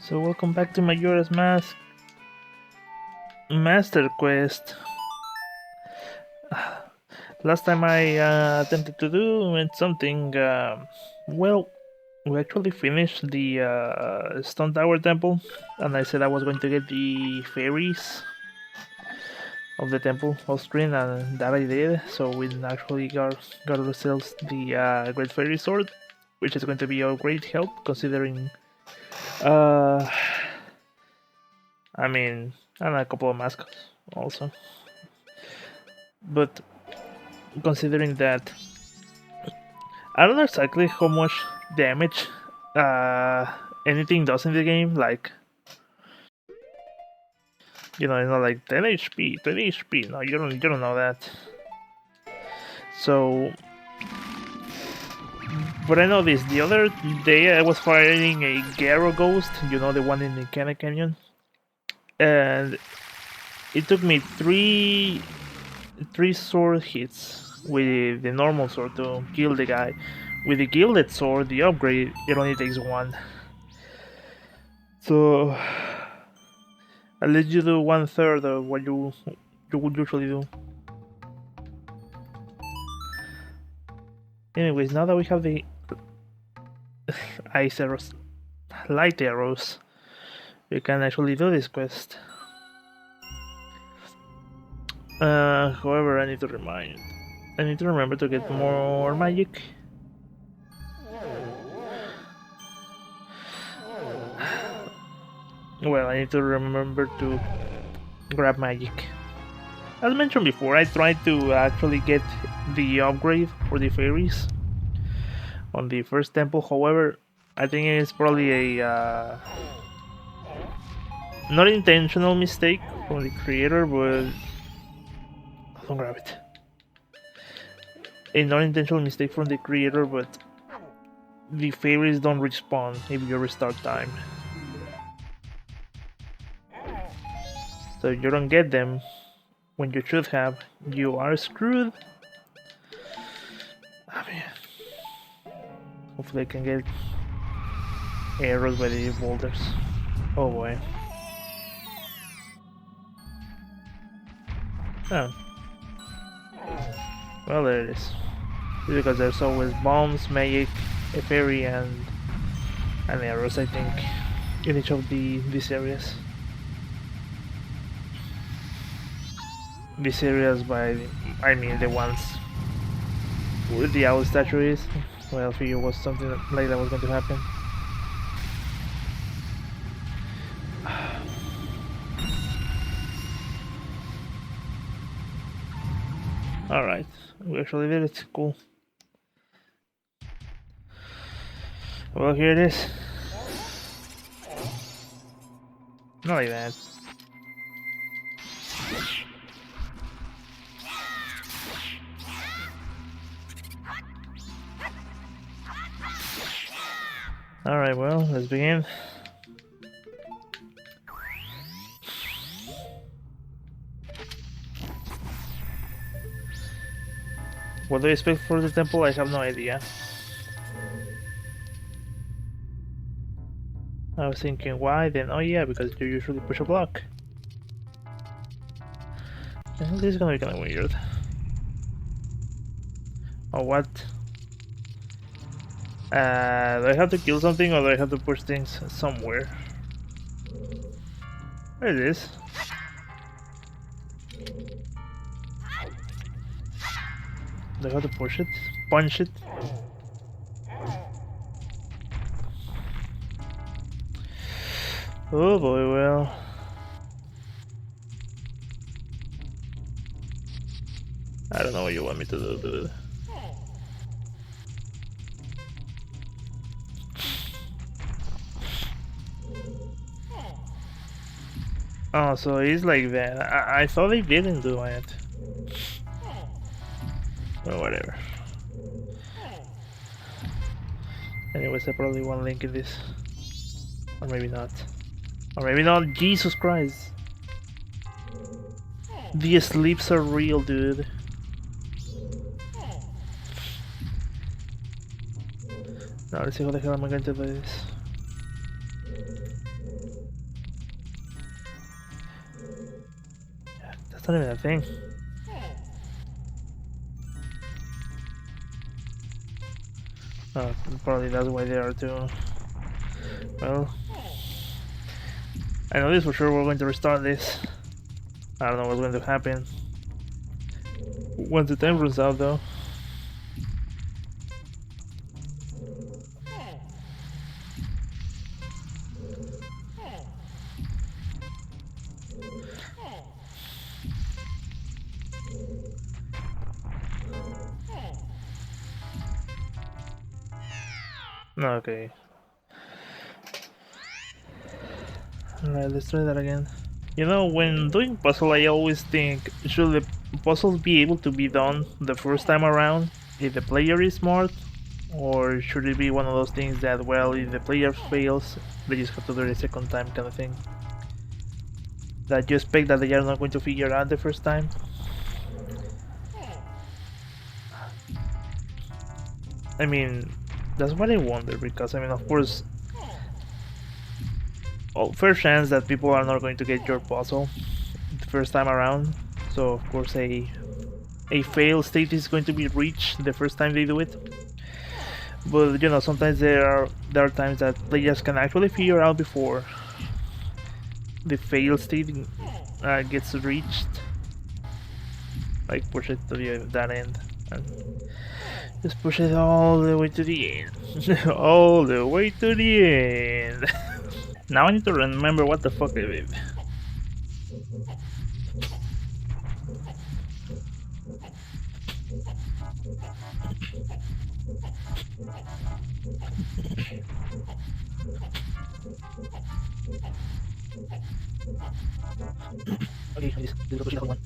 So welcome back to Majora's Master Quest. Last time I attempted to do something, well, we actually finished the Stone Tower Temple, and I said I was going to get the fairies of the temple off screen, and that I did. So we actually got ourselves the Great Fairy Sword, which is going to be a great help considering I mean, and a couple of mascots also. But considering that I don't know exactly how much damage anything does in the game, like it's not like 10 HP, 20 HP. No, you don't know that. So, but I know this. The other day I was fighting a Garo Ghost, the one in the Canyon, and it took me three sword hits with the normal sword to kill the guy. With the gilded sword, the upgrade, it only takes one. So I'll let you do 1/3 of what you would usually do. Anyways, now that we have the ice arrows, light arrows, we can actually do this quest. However, I need to remember to get more magic. Well, I need to remember to grab magic. As mentioned before, I tried to actually get the upgrade for the fairies on the first temple. However, I think it's probably a not intentional mistake from the creator, but don't grab it. A non-intentional mistake from the creator, but the fairies don't respawn if you restart time. So if you don't get them when you should have, you are screwed. I mean, hopefully I can get arrows by the boulders. Oh boy. Oh. Well, there it is. Because there's always bombs, magic, a fairy, and arrows, I think, in each of these areas. These areas I mean the ones where the owl statue is. Well, I figured was something like that was going to happen. Alright, we actually did it. Cool. Well, here it is. Not like that. Alright, well, let's begin. What do I expect for the temple? I have no idea. I was thinking why, then oh yeah, because you usually push a block. And this is gonna be kinda weird. Oh, what? Do I have to kill something or do I have to push things somewhere? Where it is? Do I have to push it? Punch it? Oh boy, well. I don't know what you want me to do, dude. Oh, so it's like that. I thought they didn't do it. Well, whatever. Anyways, I probably want link in this. Or maybe not. Or maybe not. Jesus Christ. The sleeps are real, dude. Now let's see how the hell am I going to do this. It's not even a thing. Probably that's why they are too. Well, I know this for sure. We're going to restart this. I don't know what's going to happen once the time runs out, though. Okay. Alright, let's try that again. You know, when doing puzzle, I always think, should the puzzles be able to be done the first time around if the player is smart? Or should it be one of those things that, well, if the player fails, they just have to do it a second time kind of thing? That you expect that they are not going to figure out the first time? I mean, that's what I wonder, because, I mean, of course, fair chance that people are not going to get your puzzle the first time around, so of course a fail state is going to be reached the first time they do it. But you know, sometimes there are times that players can actually figure out before the fail state gets reached. Like push it to that end and just push it all the way to the end. All the way to the end. Now I need to remember what the fuck I did. Okay, this is the one.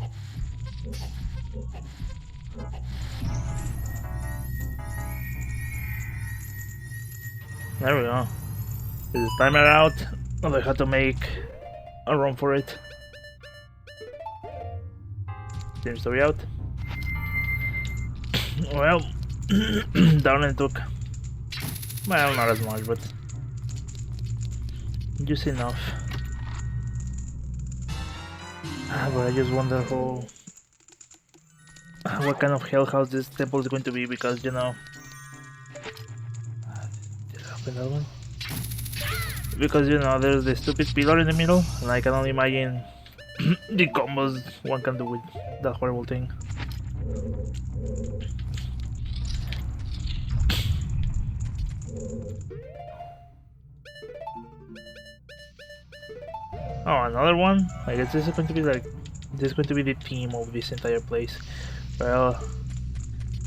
There we go. Is the timer out? Oh, I had to make a run for it. Seems to be out. Well, down and took. Well, not as much, but just enough. But I just wonder what kind of hell house this temple is going to be, because you know. Did I open that one? Because you know, there's the stupid pillar in the middle, and I can only imagine the combos one can do with that horrible thing. Oh, another one? I guess this is going to be the theme of this entire place. Well,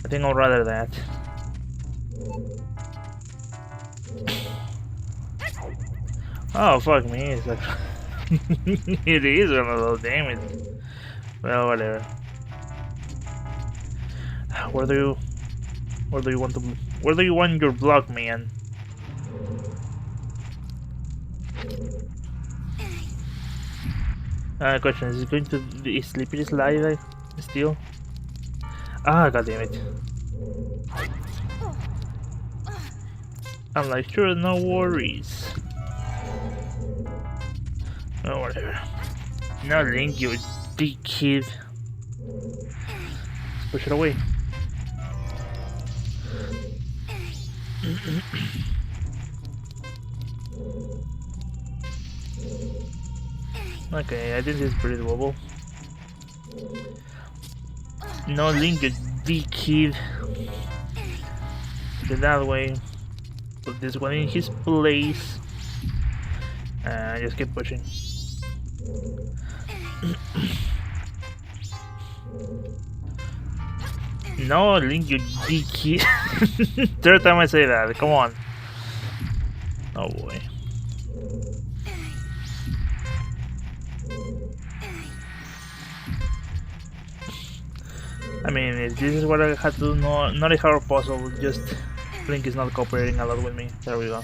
I think I'll rather that. Oh fuck me, it's like it is one of those, damn it. Well, whatever. Where do you want your block, man? Question, is it going to be slippery slide still? Ah, god damn it. I'm like, sure, no worries. Oh, whatever. No, Link, you dick kid. Let's push it away. Okay, I think this is pretty doable. No, Link, you dick kid. Push it that way. Put this one in his place. Just keep pushing. No, Link, you dicky. Third time I say that, come on. Oh boy. I mean, if this is what I had to do, not a hard puzzle, just Link is not cooperating a lot with me. There we go.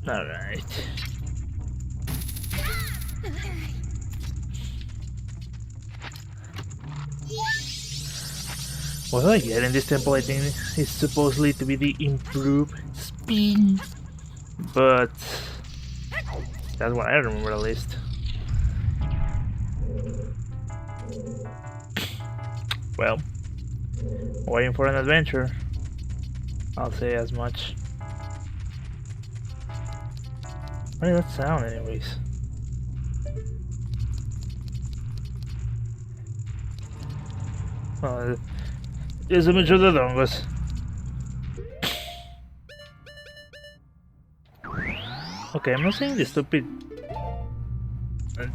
Alright. What do I get in this temple? I think it's supposedly to be the improved spin. but that's what I remember at least. Well, waiting for an adventure. I'll say as much. What did that sound anyways? Oh, it's a bunch of the dongos. Okay, I'm not seeing the stupid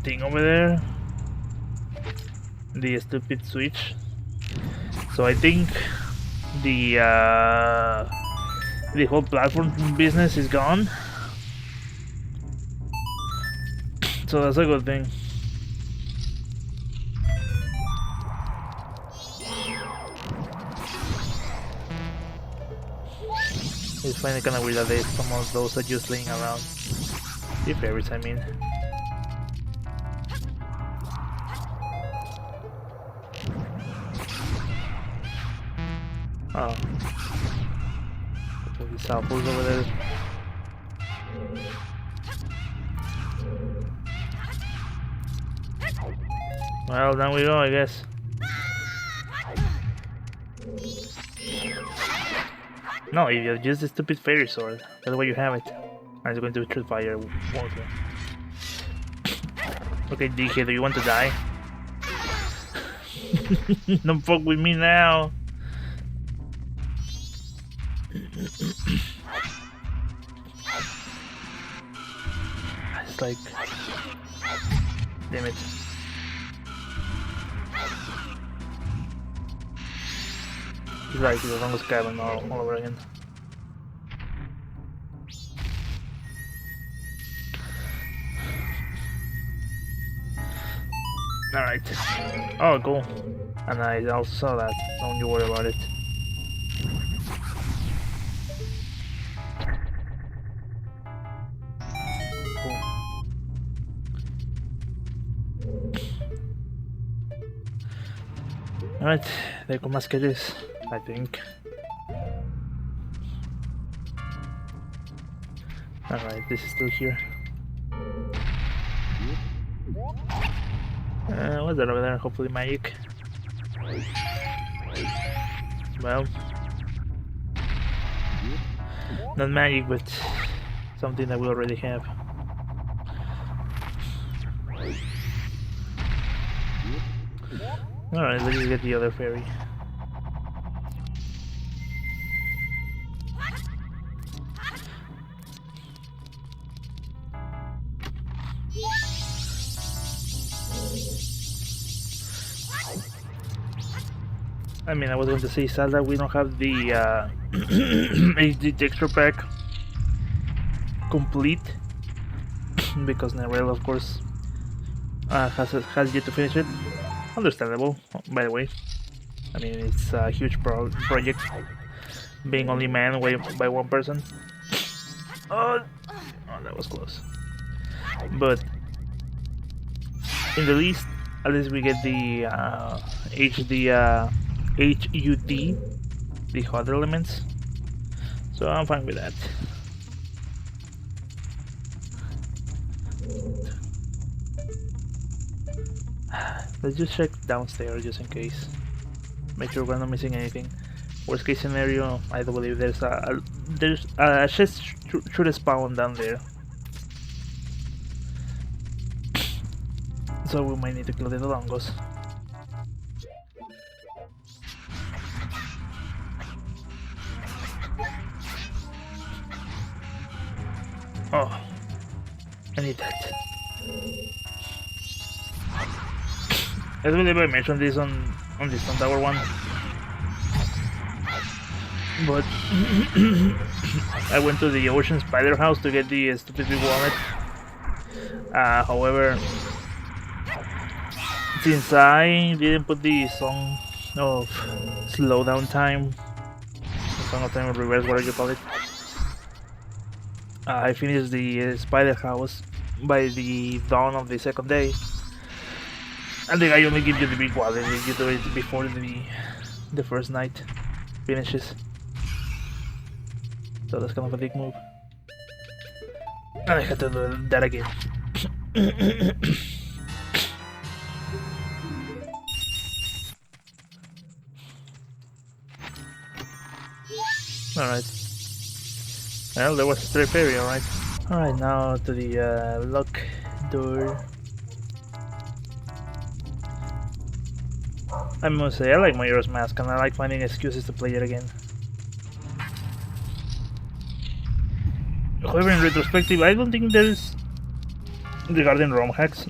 thing over there. The stupid switch. So I think the whole platform business is gone. So that's a good thing. It's finally kinda weird that there's some of those are just laying around. The fairies, I mean. Oh. So these apples over there. Well, down we go, I guess. No, you use the stupid fairy sword. That's why you have it. I'm just going to shoot fire. Okay, DK, do you want to die? Don't fuck with me now. It's like, damn it. It's like the longest cabin all over again. Alright. Oh, cool. And I also saw that. Don't you worry about it. Cool. Alright, there go my sketches, I think. Alright, this is still here. What's that over there? Hopefully magic. Well, not magic, but something that we already have. Alright, let's just get the other fairy. I mean, I was going to say sad that we don't have the HD texture pack complete because Narelle, of course, has yet to finish it. Understandable, by the way. I mean, it's a huge project, being only manned by one person. Oh, that was close. But in the least, at least we get the HUD, the HUD elements. So I'm fine with that. Let's just check downstairs just in case. Make sure we're not missing anything. Worst case scenario, I do believe there's a chest should spawn down there. So we might need to kill the longos. Oh, I need that. I believe I mentioned this on the Stone Tower one, but I went to the Ocean Spider house to get the stupid big wallet. However, since I didn't put the song of slowdown time, the song of time of reverse, whatever you call it, I finished the Spider house by the dawn of the second day. And the guy only gives you the big wallet if you do it before the first night finishes. So that's kind of a big move. I had to do that again. Alright. Well, there was a stray fairy, alright. Alright, now to the lock door. I must say, I like Majora's Mask and I like finding excuses to play it again. However, in retrospective, I don't think there's regarding ROM hacks.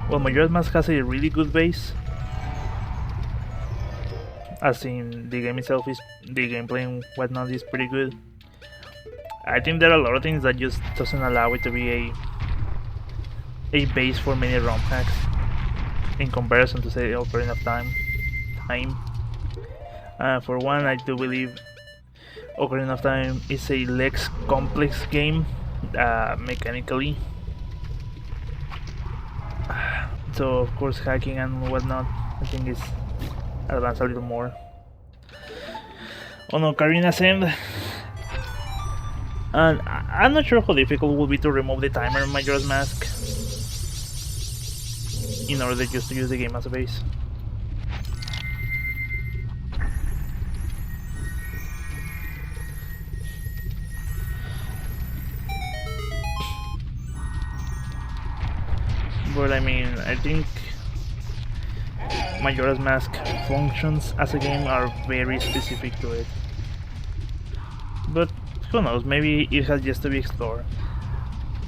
Well, Majora's Mask has a really good base. As in, the game itself is, the gameplay and whatnot is pretty good. I think there are a lot of things that just doesn't allow it to be a base for many ROM hacks in comparison to, say, Ocarina of Time. For one, I do believe Ocarina of Time is a less complex game mechanically. So of course hacking and whatnot I think is advanced a little more. On Ocarina's end, and I'm not sure how difficult it will be to remove the timer in Majora's Mask in order just to use the game as a base. But I mean, I think Majora's Mask functions as a game are very specific to it. But who knows, maybe it has just to be explored.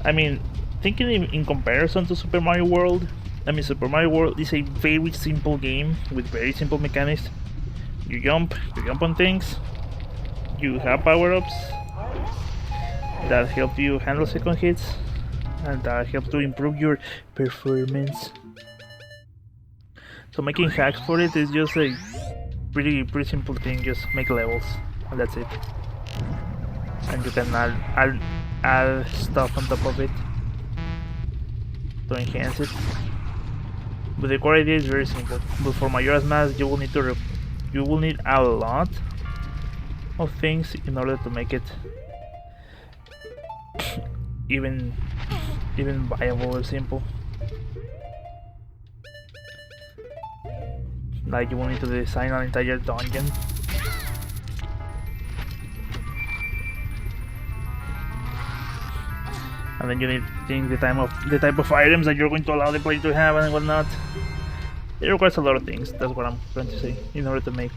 I mean, thinking in comparison to Super Mario World, I mean, Super Mario World is a very simple game with very simple mechanics. You jump on things, you have power-ups that help you handle second hits, and that helps to improve your performance. So making hacks for it is just a pretty simple thing. Just make levels, and that's it. And you can add stuff on top of it to enhance it. But the core idea is very simple. But for Majora's Mask, you will need a lot of things in order to make it even viable or simple. Like you will need to design an entire dungeon. And then you need to think the type of items that you're going to allow the player to have and whatnot. It requires a lot of things, that's what I'm trying to say, in order to make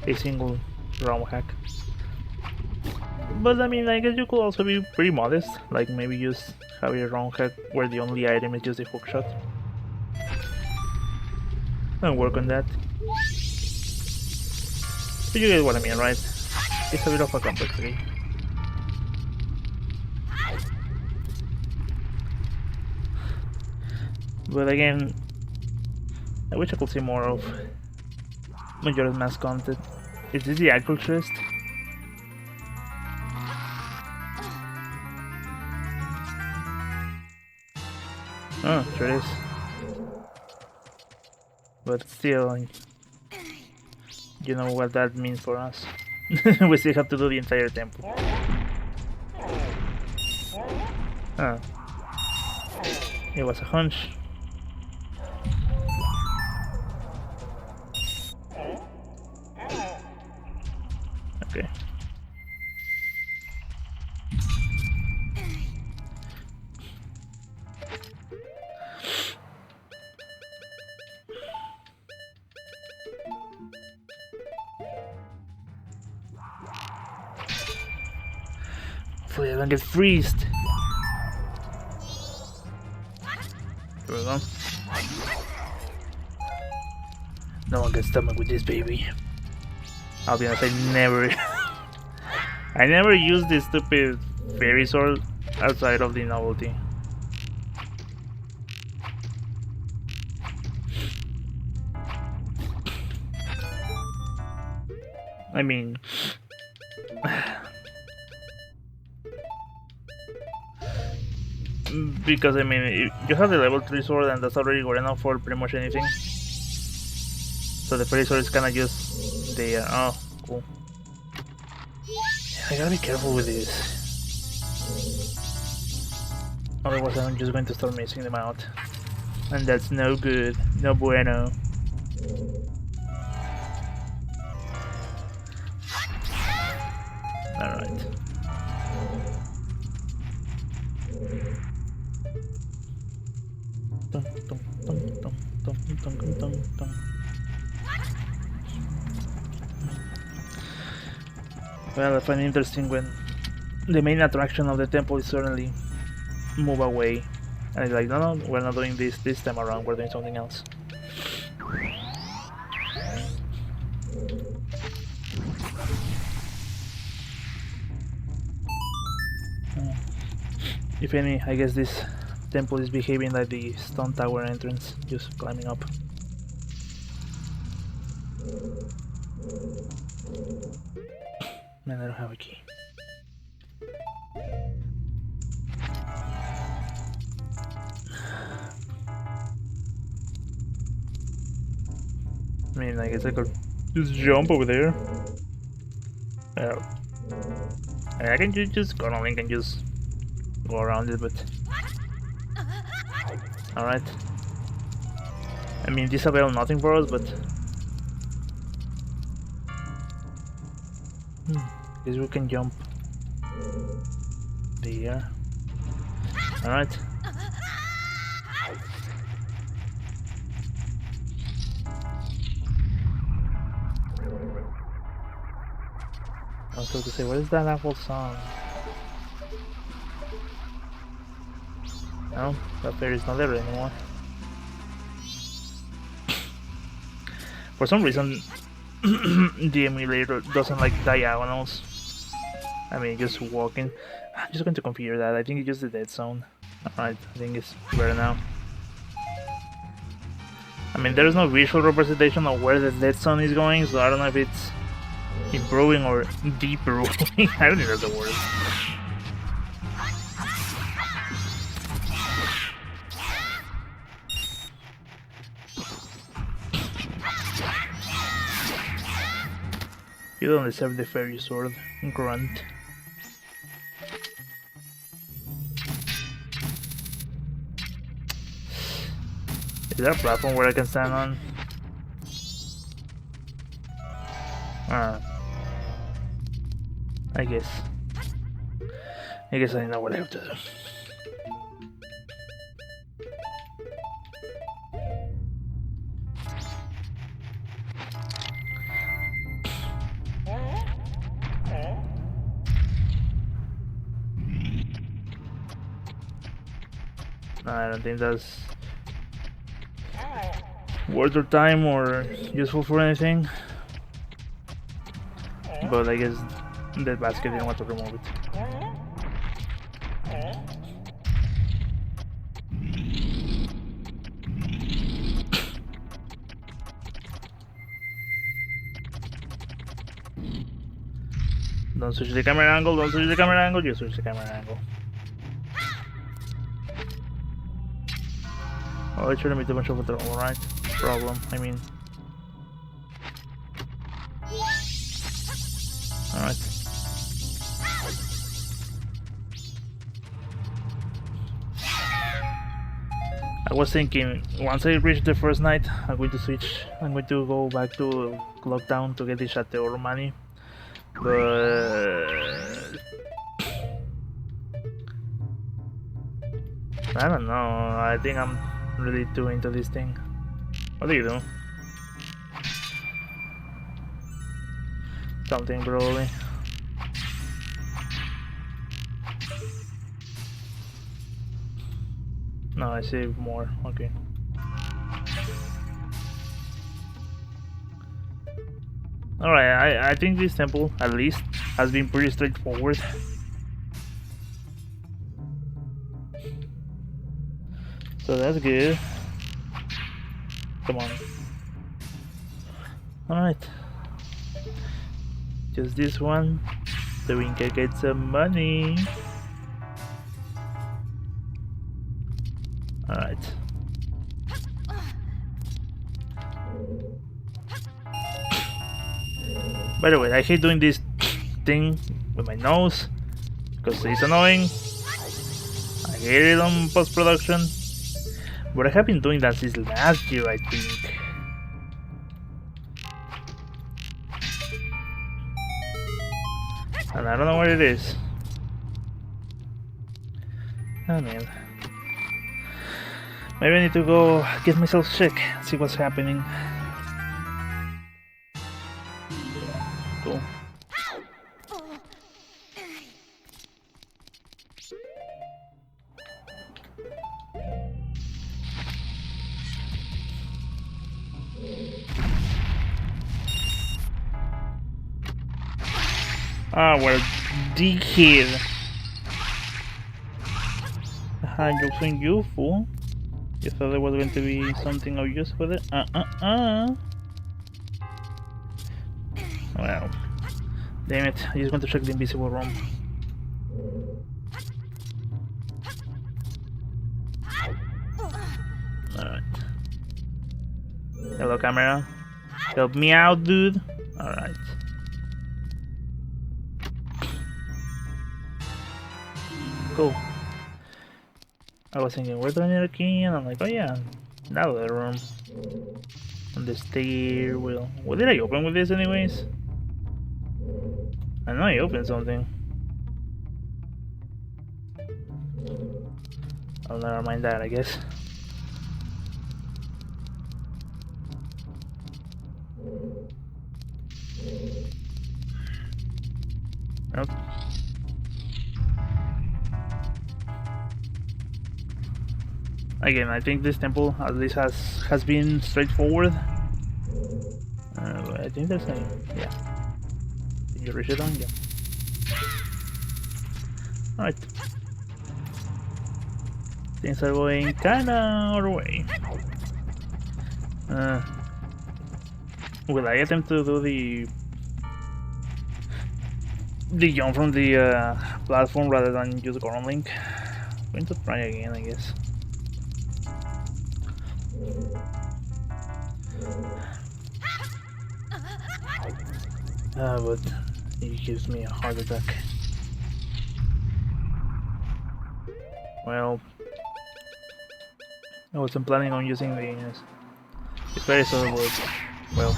a single ROM hack. But I mean, I guess you could also be pretty modest, like maybe just have a ROM hack where the only item is just a hookshot. And work on that. But you get what I mean, right? It's a bit of a complexity. But again, I wish I could see more of Majora's Mask content. Is this the actual chest? Oh, sure is. But still, you know what that means for us. We still have to do the entire temple. Ah. It was a hunch. Okay. Hopefully I don't get freezed. There we go. No one gets stomach with this baby. I'll be honest, I never used this stupid fairy sword outside of the novelty. I mean, because I mean, you have the level 3 sword and that's already good enough for pretty much anything. So the fairy sword is kinda just there. Oh, cool. I gotta be careful with this. Otherwise I'm just going to start missing them out. And that's no good. No bueno. Alright. Well, I find it interesting when the main attraction of the temple is suddenly move away. And it's like, no, we're not doing this time around, we're doing something else. If any, I guess this temple is behaving like the stone tower entrance, just climbing up. Man, I don't have a key. I mean, I guess I could just jump over there. I can just go on link and just go around it, but alright. I mean, this avail nothing for us, but guess we can jump there. Alright. I was about to say, what is that Apple song? No, that fairy's not there anymore. For some reason, the emulator doesn't like diagonals. I mean, just walking. I'm just going to configure that. I think it's just the dead zone. Alright, I think it's better now. I mean, there's no visual representation of where the dead zone is going, so I don't know if it's improving or deproving. I don't think that's the word. You don't deserve the fairy sword, grunt. Is there a platform where I can stand on? I guess I know what I have to do. No, I don't think that's worth your time or useful for anything. But I guess Deathbasket didn't want to remove it. Don't switch the camera angle, don't switch the camera angle, you switch the camera angle. Oh, it shouldn't be too much of a trouble, right? Problem, I mean. Alright. I was thinking, once I reach the first night, I'm going to switch. I'm going to go back to Lockdown to get the Chateau money. But I don't know. I think I'm really too into this thing. What do you do? Something probably. No, I saved more. Okay. Alright, I think this temple, at least, has been pretty straightforward. So that's good. Come on. Alright. Just this one, so we can get some money. Alright. By the way, I hate doing this thing with my nose because it's annoying. I hate it on post-production, but I have been doing that since last year, I think. And I don't know where it is. Oh man. Maybe I need to go get myself check, see what's happening. Cool. Ah, well, dickhead. Jokes on you, fool. You thought there was going to be something of use with it? Well, damn it, I just want to check the invisible room. Alright. Hello, camera. Help me out, dude. Alright. Cool. I was thinking, where do I need a key? And I'm like, oh yeah, that other room. On the stairwell. What did I open with this anyways? I know I opened something. I'll never mind that, I guess. Nope. Again, I think this temple at least has been straightforward. I think there's a yeah. Did you reach it on? Yeah. Alright. Things are going kinda our way. Will I attempt to do the jump from the platform rather than use Goron Link? I'm going to try again, I guess. But he gives me a heart attack. Well, I wasn't planning on using the fairy sword, but well,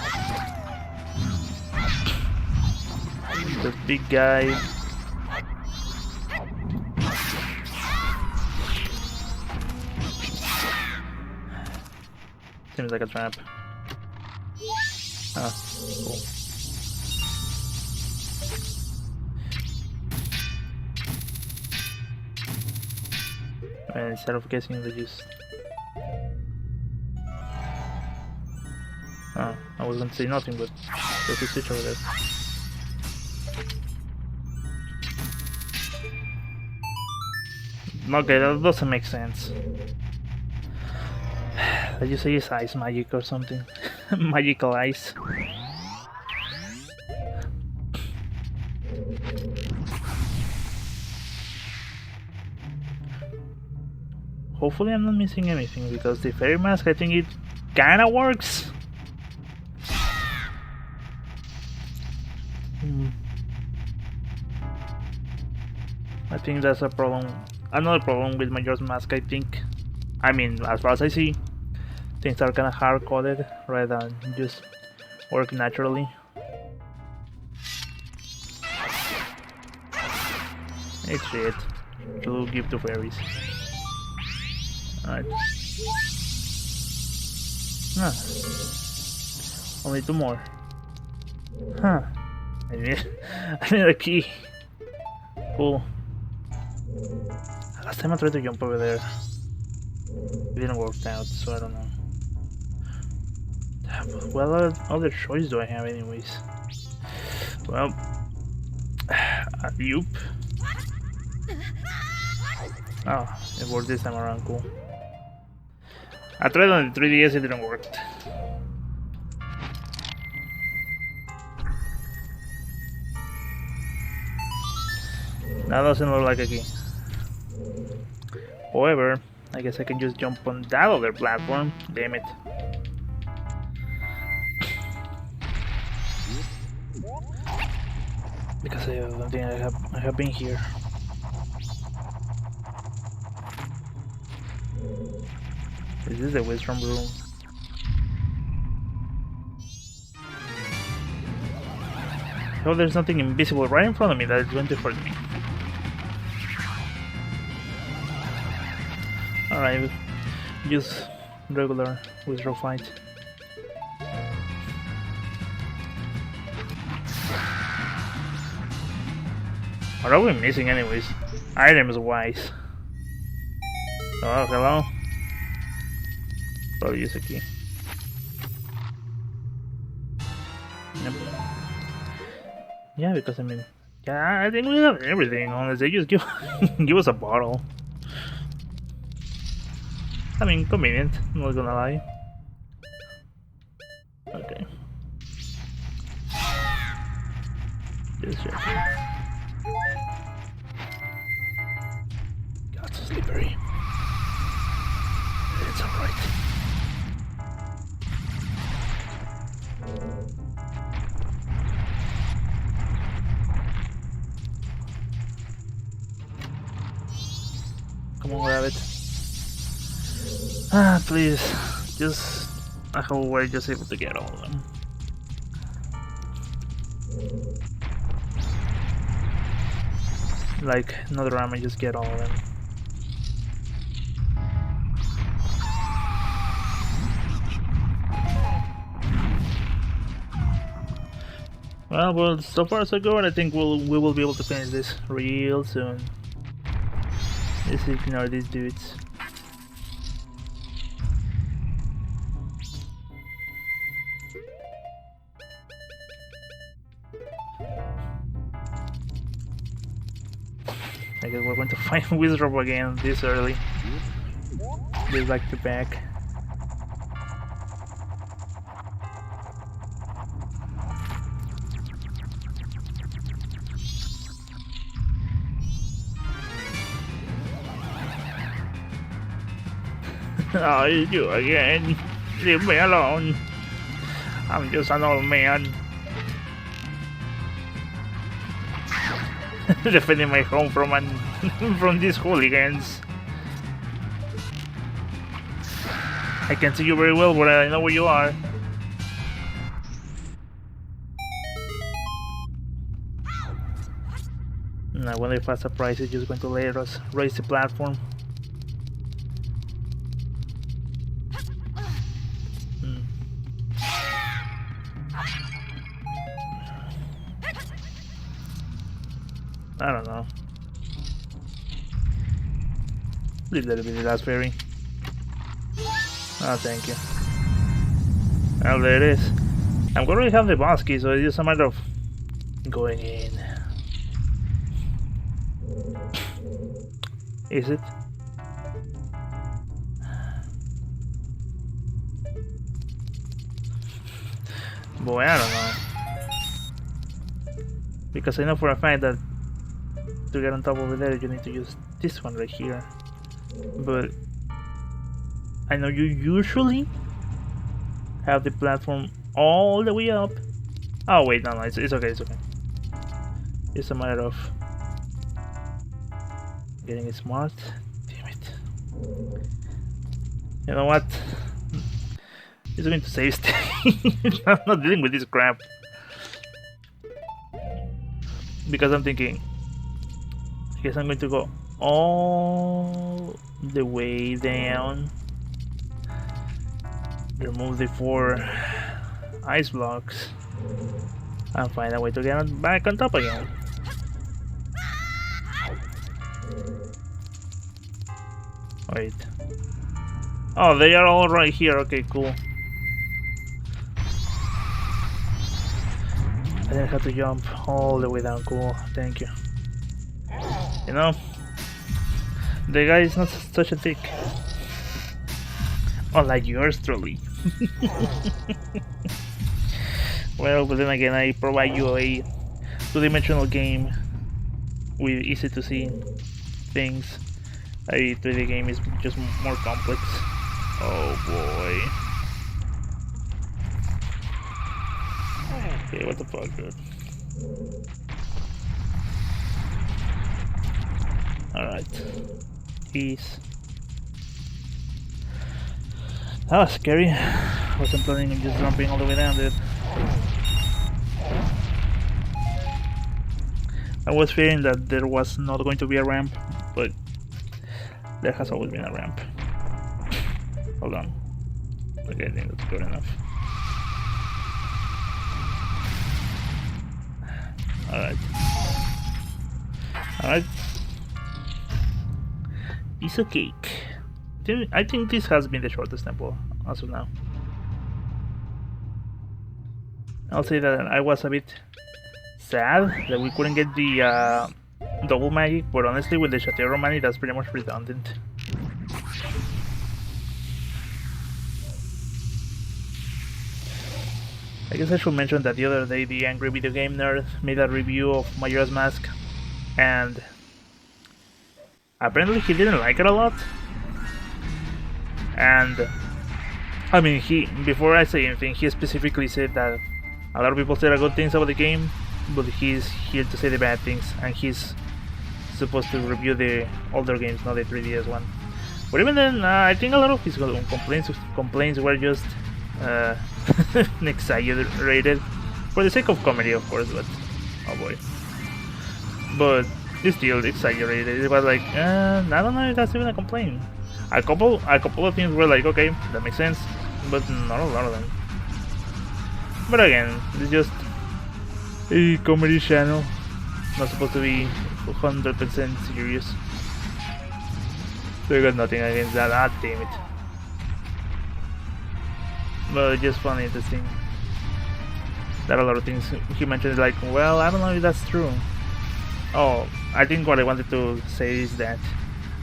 the big guy. Seems like a trap. Ah, cool. And instead of guessing, they just... Ah, I was going to say nothing, but there's a switch over there. Okay, that doesn't make sense. Did you say it's ice magic or something? Magical ice. Hopefully I'm not missing anything, because the fairy mask, I think it kinda works. I think that's a problem. Another problem with Majora's Mask, I think. I mean, as far as I see, things are kinda hard-coded rather than just work naturally. It's shit to give to fairies. Alright. Huh. Only two more. Huh. I need a key. Cool. Last time I tried to jump over there, it didn't work out, so I don't know. What other choice do I have anyways? Well, Yoop. Oh, it worked this time around, cool. I tried on the 3DS, it didn't work. That doesn't look like a key. However, I guess I can just jump on that other platform. Damn it. Because I don't think I have been here. Is this the wisdom room? Oh, there's nothing invisible right in front of me that is going to hurt me. Alright, just regular withdraw fight. What are we missing anyways? Items wise. Oh, hello. Probably use a key. Yep. Yeah, because I mean, yeah, I think we have everything unless they just give give us a bottle. I mean, convenient, I'm not gonna lie. Okay. This shit. God, so slippery. It's alright. Come on, grab it. Ah, please. Just... I hope we're just able to get all of them. Like, another arm, I just get all of them. Well, so far so good. I think we will be able to finish this real soon. Let's ignore these dudes. I guess we're going to fight Wizrobe again this early. This back to back. Oh, it's you again. Leave me alone. I'm just an old man. Defending my home from these hooligans. I can see you very well, but I know where you are. And I wonder if a surprise is just going to let us raise the platform. I don't know. Please let it be the last fairy. Oh, thank you. Well, there it is. I'm going to have the boss key, so it's just a matter of going in. Is it? Boy, I don't know. Because I know for a fact that to get on top over there you need to use this one right here. But I know you usually have the platform all the way up. Oh wait, no, it's okay, it's okay. It's a matter of getting it smart. Damn it. You know what? It's going to save state. I'm not dealing with this crap. Because I'm thinking, I guess I'm going to go all the way down, remove the 4 ice blocks, and find a way to get back on top again. Wait. Oh, they are all right here. Okay, cool. I didn't have to jump all the way down. Cool, thank you. You know, the guy is not such a dick. Unlike yours truly. Well, but then again, I provide you a 2-dimensional game with easy to see things. A 3D game is just more complex. Oh boy. Okay, what the fuck, dude? Alright. Peace. That was scary. I wasn't planning on just jumping all the way down, dude. I was fearing that there was not going to be a ramp, but there has always been a ramp. Hold on. Okay, I think that's good enough. Alright. Alright. Piece of cake. I think this has been the shortest temple as of now. I'll say that I was a bit sad that we couldn't get the double magic, but honestly with the Shatero Mani that's pretty much redundant. I guess I should mention that the other day the Angry Video Game Nerd made a review of Majora's Mask, and apparently he didn't like it a lot. And I mean, before I say anything, he specifically said that a lot of people said good things about the game, but he's here to say the bad things, and he's supposed to review the older games, not the 3DS one. But even then, I think a lot of his complaints were just exaggerated, for the sake of comedy, of course. But oh boy, but it's still exaggerated. It was like, I don't know if that's even a complaint. A couple of things were like, okay, that makes sense, but not a lot of them. But again, it's just a comedy channel, not supposed to be 100% serious. So I got nothing against that. Ah, damn it. But it's just funny, interesting. That a lot of things he mentioned is like, well, I don't know if that's true. Oh, I think what I wanted to say is that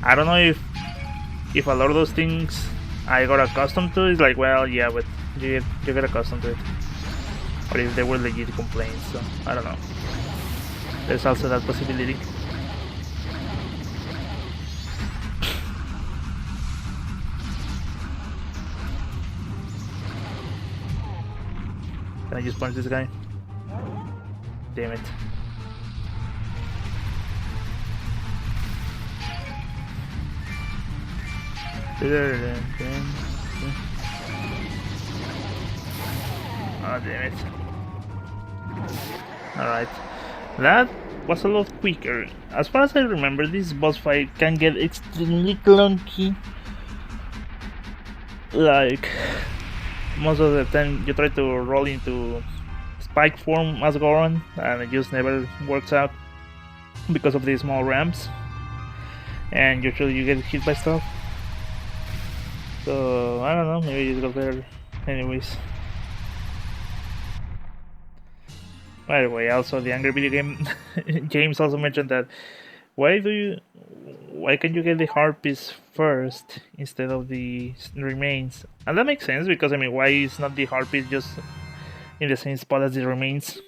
I don't know if a lot of those things I got accustomed to is like, well, yeah, but you get accustomed to it. Or if they were legit complaints, so I don't know. There's also that possibility. Can I just punch this guy? Damn it. Oh, damn it. Alright. That was a lot quicker. As far as I remember, this boss fight can get extremely clunky. Like, most of the time you try to roll into spike form as Goron, and it just never works out because of the small ramps. And usually you get hit by stuff. So, I don't know, maybe it got better. Anyways. By the way, also the Angry Video Game James also mentioned that why can't you get the heart piece first instead of the remains? And that makes sense because I mean, why is not the heart piece just in the same spot as the remains?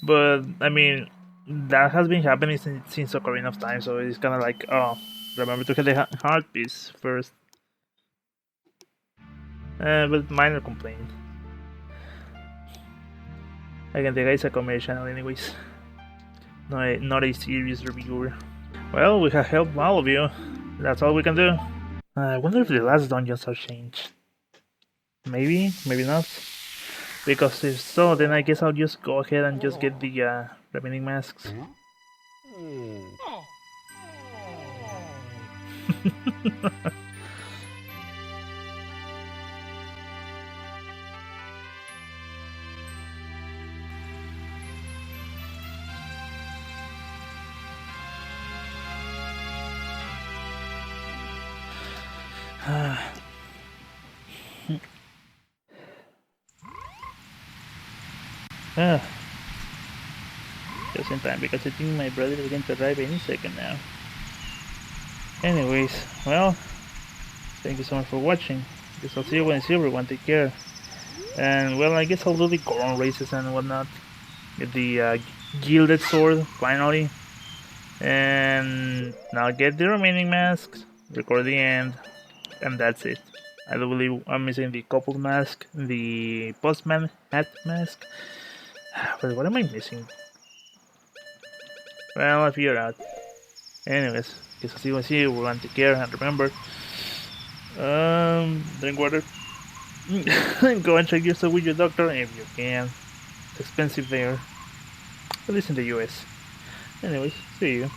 But I mean, that has been happening since Ocarina of Time, so it's kind of like, oh, remember to get the heart piece first. But minor complaint. Again, the guy's a comedy channel anyways. Not a serious reviewer. Well, we have helped all of you. That's all we can do. I wonder if the last dungeons have changed. Maybe, maybe not. Because if so, then I guess I'll just go ahead and just get the remaining masks. Just in time because I think my brother is going to arrive any second now. Anyways, well, thank you so much for watching. Guess I'll see you when I see everyone. Take care. And well, I guess I'll do the Goron races and whatnot. Get the gilded sword finally. And I'll get the remaining masks, record the end, and that's it. I do believe I'm missing the couple mask, the postman hat mask. But what am I missing? Well, I'll figure it out. Anyways, guess I'll see you when see you. Everyone, take care and remember, drink water. Go and check yourself with your doctor if you can. It's expensive there, at least in the US. Anyways, see you.